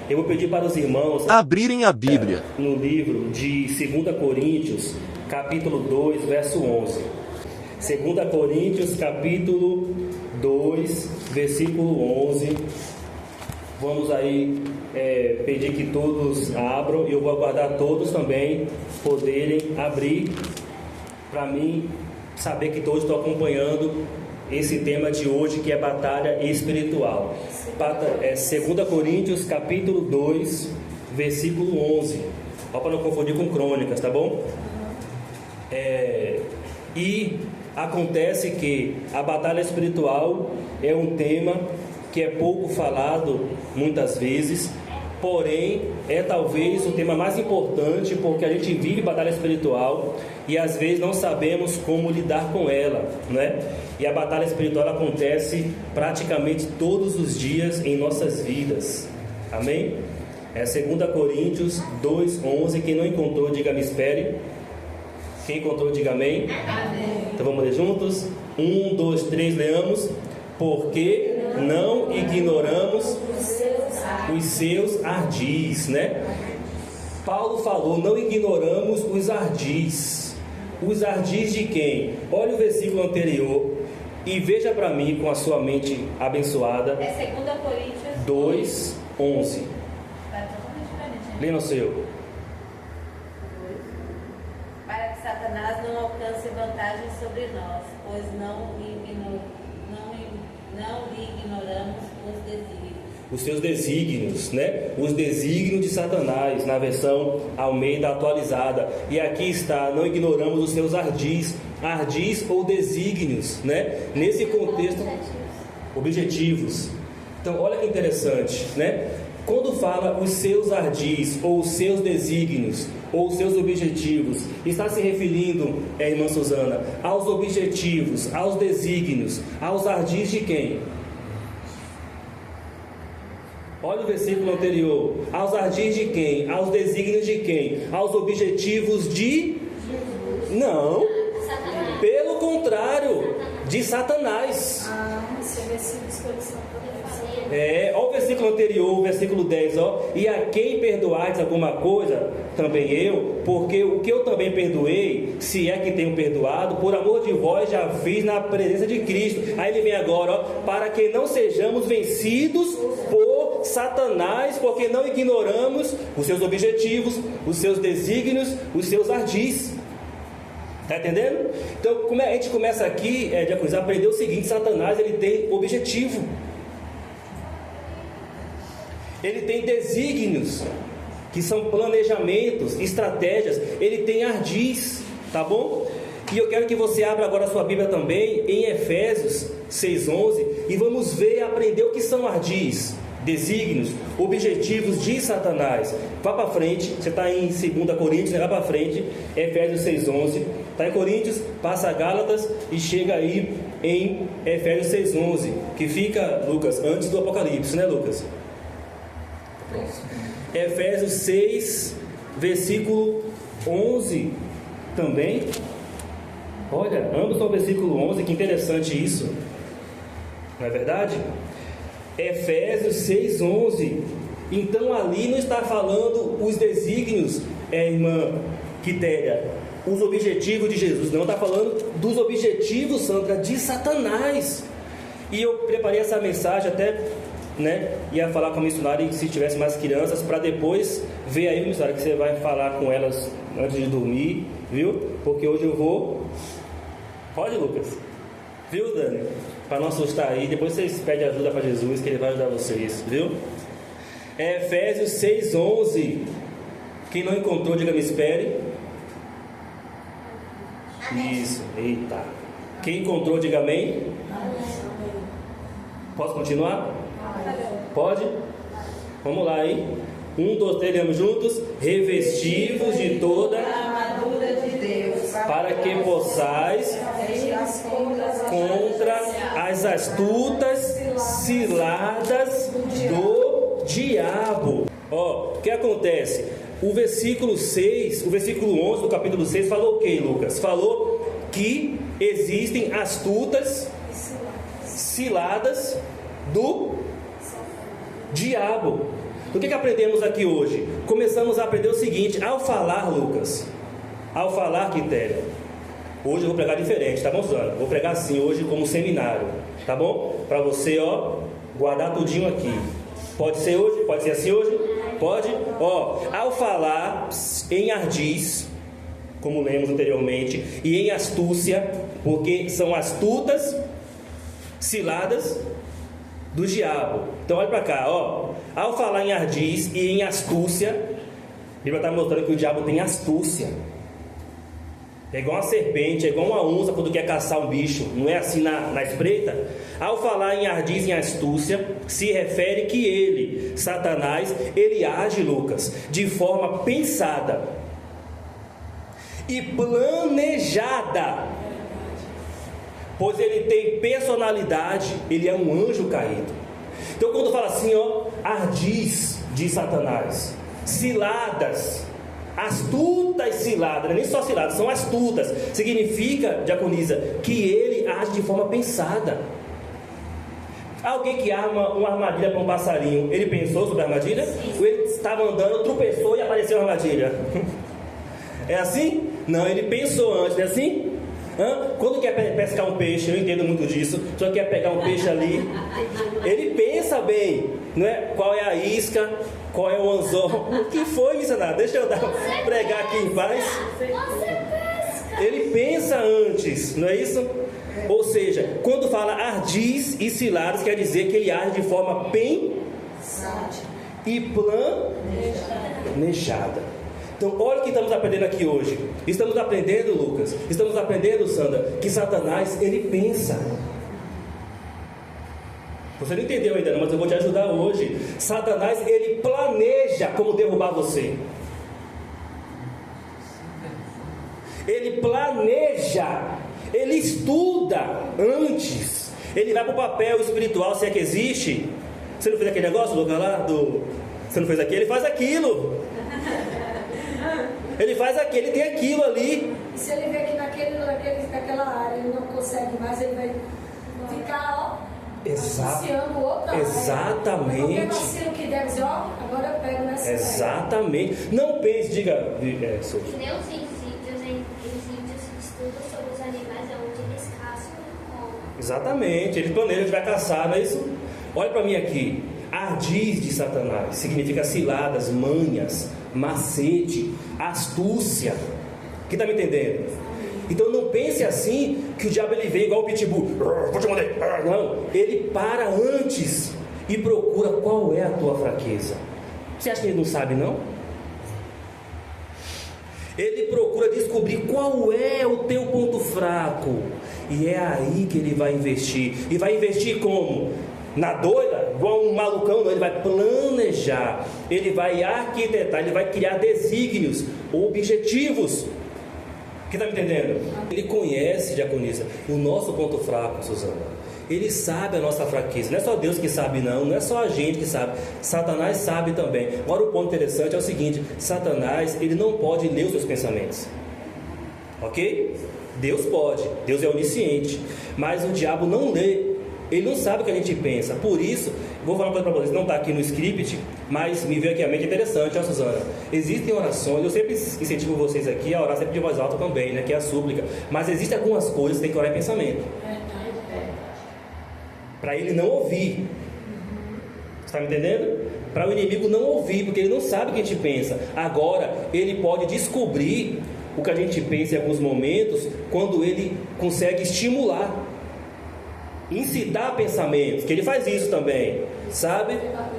Eu vou pedir para os irmãos abrirem a Bíblia no livro de 2 Coríntios, capítulo 2, verso 11. 2 Coríntios, capítulo 2, versículo 11. Vamos aí pedir que todos abram, e eu vou aguardar todos também poderem abrir, para mim saber que todos estão acompanhando esse tema de hoje, que é batalha espiritual. 2 Coríntios capítulo 2, versículo 11. Só para não confundir com Crônicas, tá bom? E acontece que a batalha espiritual é um tema que é pouco falado muitas vezes, porém é talvez o tema mais importante, porque a gente vive batalha espiritual e às vezes não sabemos como lidar com ela, né? E a batalha espiritual acontece praticamente todos os dias em nossas vidas, amém? 2 Coríntios 2:11. Quem não encontrou, diga me espere. Quem encontrou, diga amém. Então vamos ler juntos. 1, 2, 3, leamos. Porque não ignoramos os seus ardis, né? Paulo falou, não ignoramos os ardis. Os ardis de quem? Olha o versículo anterior e veja para mim com a sua mente abençoada. É 2 Coríntios 2:11. Lê no seu. Para que Satanás não alcance vantagem sobre nós, pois não lhe ignoramos os desígnios. Os seus desígnios, né? Os desígnios de Satanás, na versão Almeida atualizada. E aqui está, não ignoramos os seus ardis. Ardis ou desígnios, né? Nesse contexto, objetivos. Então, olha que interessante, né? Quando fala os seus ardis, ou os seus desígnios, ou os seus objetivos, está se referindo, irmã Suzana, aos objetivos, aos desígnios, aos ardis de quem? Olha o versículo anterior. Aos ardis de quem? Aos desígnios de quem? Aos objetivos de... Não. Pelo contrário, de Satanás. Olha o versículo anterior, o versículo 10, ó. E a quem perdoardes alguma coisa, também eu, porque o que eu também perdoei, se é que tenho perdoado, por amor de vós já fiz na presença de Cristo. Aí ele vem agora, ó, para que não sejamos vencidos por Satanás, porque não ignoramos os seus objetivos, os seus desígnios, os seus ardis. Está entendendo? Então, como a gente começa aqui, Diáconos, a aprender o seguinte: Satanás, ele tem objetivo, ele tem desígnios, que são planejamentos, estratégias, ele tem ardis, tá bom? E eu quero que você abra agora a sua Bíblia também em Efésios 6:11 e vamos ver e aprender o que são ardis, desígnios, objetivos de Satanás. Vá para frente, você está em 2 Coríntios, né? Vá para frente, Efésios 6:11. Está em Coríntios, passa a Gálatas e chega aí em Efésios 6:11, que fica, Lucas, antes do Apocalipse, né, Lucas? Efésios 6, versículo 11 também. Olha, ambos são versículo 11, que interessante isso, não é verdade? Efésios 6:11. Então ali não está falando os desígnios, irmã Quitéria, os objetivos de Jesus, não, está falando dos objetivos, Sandra, de Satanás. E eu preparei essa mensagem até, né, ia falar com a missionária se tivesse mais crianças, para depois ver aí, missionária, que você vai falar com elas antes de dormir, viu? Porque hoje eu vou... Pode, Lucas? Viu, Dani? Para não assustar aí, depois vocês pedem ajuda para Jesus, que Ele vai ajudar vocês, viu? Efésios 6:11. Quem não encontrou, diga me espere. Isso, eita. Quem encontrou, diga amém. Posso continuar? Pode? Vamos lá, hein? 1, 2, 3, lemos juntos. Revestivos de toda A armadura de Deus, para que possais contra as astutas ciladas do diabo. Ó, o que acontece? O versículo 6, o versículo 11 do capítulo 6 falou o que, Lucas? Falou que existem astutas ciladas do diabo. O que aprendemos aqui hoje? Começamos a aprender o seguinte: ao falar, Lucas, ao falar, Quitéria, hoje eu vou pregar diferente, tá bom, Suzana? Vou pregar assim hoje como seminário, tá bom? Para você, guardar tudinho aqui. Pode ser hoje? Pode ser assim hoje? Pode? Ao falar em ardis, como lemos anteriormente, e em astúcia, porque são astutas ciladas do diabo. Então olha para cá, ao falar em ardis e em astúcia, a Bíblia está mostrando que o diabo tem astúcia. É igual uma serpente, é igual uma onça quando quer caçar um bicho, não é assim na espreita? Ao falar em ardis e em astúcia, se refere que ele, Satanás, ele age, Lucas, de forma pensada e planejada, pois ele tem personalidade, ele é um anjo caído. Então quando fala assim, ardis de Satanás, ciladas, astutas ciladas, não é nem só ciladas, são astutas, significa, diaconisa, que ele age de forma pensada. Alguém que arma uma armadilha para um passarinho, ele pensou sobre a armadilha? Ou ele estava andando, tropeçou e apareceu a armadilha? É assim? Não, ele pensou antes, não é assim? Quando quer pescar um peixe, eu entendo muito disso, só quer pegar um peixe ali, ele pensa bem, não é? Qual é a isca, qual é o anzol. O que foi, missionário? Deixa eu pregar aqui em paz. Ele pensa antes, não é isso? Ou seja, quando fala ardis e ciladas, quer dizer que ele age de forma pensada e planejada. Então, olha o que estamos aprendendo aqui hoje. Estamos aprendendo, Lucas, estamos aprendendo, Sandra, que Satanás, ele pensa. Você não entendeu ainda, mas eu vou te ajudar hoje. Satanás, ele planeja como derrubar você. Ele planeja, ele estuda antes. Ele vai para o papel espiritual, se é que existe. Você não fez aquele negócio, Lucas, lá? Você não fez aquilo? Ele faz aquilo. Ele faz aquilo, ele tem aquilo ali. E se ele vê que naquela área ele não consegue mais, ele vai ficar, associando outra área. Exatamente. Qualquer vacilo que der, dizer, agora eu pego nessa área. Exatamente. Não pense, diga, Sofia. Que nem os índios estudam sobre os animais, é onde eles caçam e comem. Exatamente, ele planeja, a gente vai caçar, não é isso? Olha para mim aqui. Ardis de Satanás significa ciladas, manhas, macete, astúcia. Quem está me entendendo? Então não pense assim que o diabo ele vem igual o pitbull, vou te morder. Não, ele para antes e procura qual é a tua fraqueza. Você acha que ele não sabe, não? Ele procura descobrir qual é o teu ponto fraco, e é aí que ele vai investir. E vai investir como? Na doida, igual um malucão, não, ele vai planejar, ele vai arquitetar, ele vai criar desígnios, objetivos. Quem está me entendendo? Ele conhece, diaconisa, o nosso ponto fraco, Suzana. Ele sabe a nossa fraqueza. Não é só Deus que sabe, não é só a gente que sabe. Satanás sabe também. Agora o ponto interessante é o seguinte: Satanás, ele não pode ler os seus pensamentos. Ok? Deus pode, Deus é onisciente, mas o diabo não lê. Ele não sabe o que a gente pensa. Por isso, vou falar uma coisa para vocês, não está aqui no script, mas me veio aqui a mente interessante, Suzana. Existem orações, eu sempre incentivo vocês aqui a orar sempre de voz alta também, né, que é a súplica. Mas existem algumas coisas que tem que orar em pensamento, para ele não ouvir. Você está me entendendo? Para o inimigo não ouvir, porque ele não sabe o que a gente pensa. Agora, ele pode descobrir o que a gente pensa em alguns momentos, quando ele consegue estimular, incitar pensamentos, que ele faz isso também, sabe?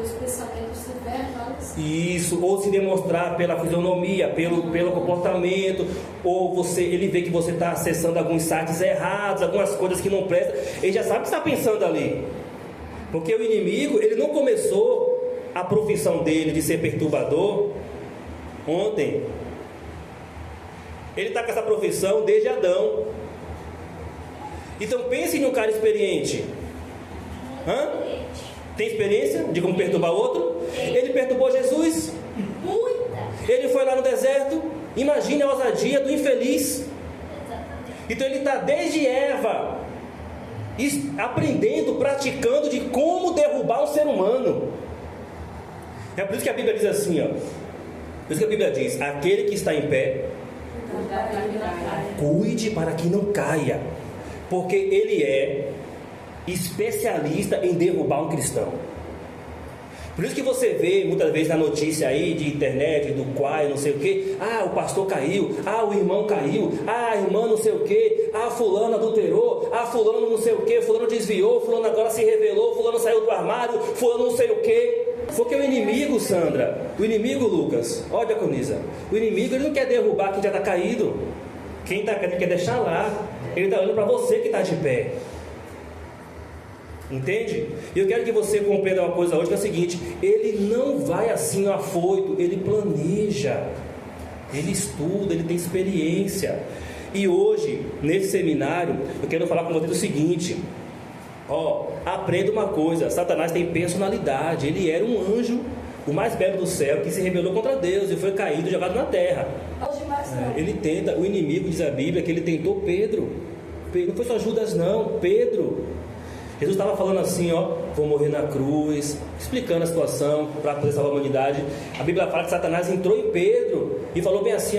Os pensamentos verbais. Isso, ou se demonstrar pela fisionomia, pelo comportamento, ou ele vê que você está acessando alguns sites errados, algumas coisas que não prestam, ele já sabe o que está pensando ali. Porque o inimigo, ele não começou a profissão dele de ser perturbador ontem. Ele está com essa profissão desde Adão. Então pense em um cara experiente. Tem experiência de como perturbar o outro? Ele perturbou Jesus. Ele foi lá no deserto. Imagine a ousadia do infeliz. Então ele está desde Eva aprendendo, praticando de como derrubar um ser humano. É por isso que a Bíblia diz assim, ó. Por isso que a Bíblia diz: aquele que está em pé, cuide para que não caia, porque ele é especialista em derrubar um cristão. Por isso que você vê muitas vezes na notícia aí de internet, do Quai, não sei o que, o pastor caiu, o irmão caiu, a irmã não sei o que, fulano adulterou, fulano não sei o que, fulano desviou, fulano agora se revelou, fulano saiu do armário, fulano não sei o que. Porque o inimigo, Sandra, o inimigo, Lucas, ó, diaconisa, o inimigo ele não quer derrubar quem já está caído, quem está caído quer deixar lá, ele está olhando para você que está de pé. Entende? E eu quero que você compreenda uma coisa hoje, que é o seguinte: ele não vai assim afoito, ele planeja, ele estuda, ele tem experiência. E hoje, nesse seminário, eu quero falar com você o seguinte: aprenda uma coisa, Satanás tem personalidade, ele era um anjo, o mais belo do céu, que se rebelou contra Deus e foi caído, jogado na terra. Ele tenta, o inimigo, diz a Bíblia, que ele tentou Pedro. Não foi só Judas não, Pedro. Jesus estava falando assim, vou morrer na cruz, explicando a situação para poder salvar a humanidade. A Bíblia fala que Satanás entrou em Pedro e falou bem assim,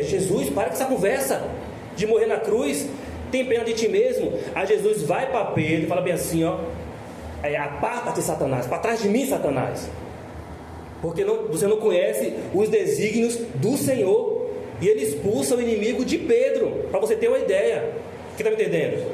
Jesus, para com essa conversa de morrer na cruz, tem pena de ti mesmo. Aí Jesus vai para Pedro e fala bem assim, aparta-te, Satanás, para trás de mim, Satanás, porque você não conhece os desígnios do Senhor. E ele expulsa o inimigo de Pedro, para você ter uma ideia. Quem está me entendendo?